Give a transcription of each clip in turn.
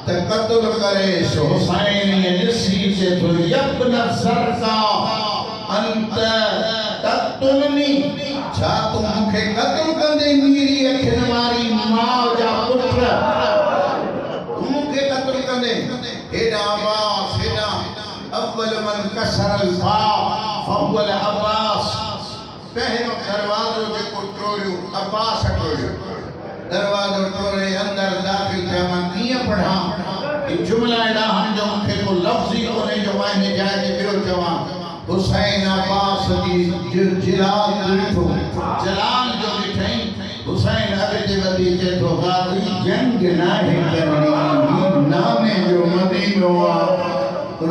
तकद्दुर करे सो हुसैन जिसी से तुयब्न सरका अंत तक्तुलनी छा तुम मुखे कत्ल कंदे मेरी अखिन वारी मां जा पुत्र तुम मुखे कत्ल कंदे हेडा अब्बास हेडा अव्वल मन कसर अल बाब फअव्वल अब्बास पहलो दरवाजो जेको टोड़ियो अब्बास टोड़ियो दरवाजो टोड़े अंदर दाखिल थिया मां कीअं पढ़ा ये जुमला एड़ा हम जो मूंखे को लफ्ज़ी कोने जो मायने जाए जे बियो चवां हुसैन अब्बास जी जलाल ॾिठो जलाल जो ॾिठई हुसैन अॻिते वधी चए थो गाज़ी जंग नाहे करणी नामे जो मदीनो आहे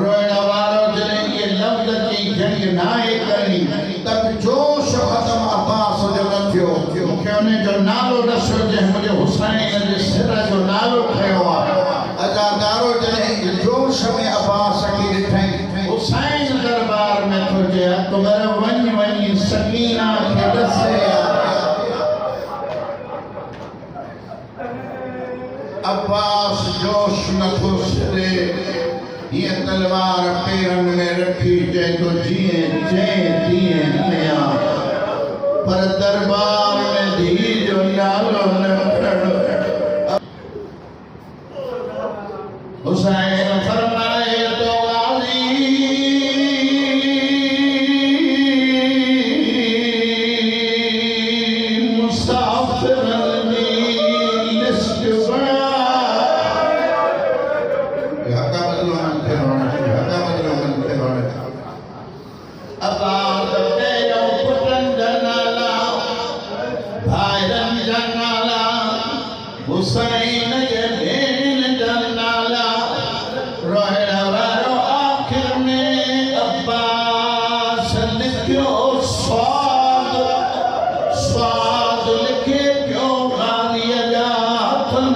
रोइण वारो जॾहिं इहे लफ़्ज़ चई जंग नाहे करणी तब जोश ख़त्म अब्बास जो न थियो मूंखे उन जो नालो ॾसो जंहिं मुंहिंजे हुसैन जे सिर जो नालो खयो आहे अज़ादारो जॾहिं जोश में अब्बास खे ॾिठई हुसैन दरबार में थो चए अकबर वञ वञी सकीना खे ॾसे अब्बास जोश नथो छॾे ये तलवार पेरन में रखी चए तो जिए चए दिए नया पर दरबार में धी जो नालो न खड़ो हुसैन फरमाए तो गाज़ी मुसाफिरन की लिस्ट बना हका बदलवान थे अब्बास पेरो पुटन जनाला भाईरन जनाला हुसैन के भेन जनाला रोहिण वारो आखिर में अब्बास लिखियो स्वाद लिखे पियो गालीअ जा हथन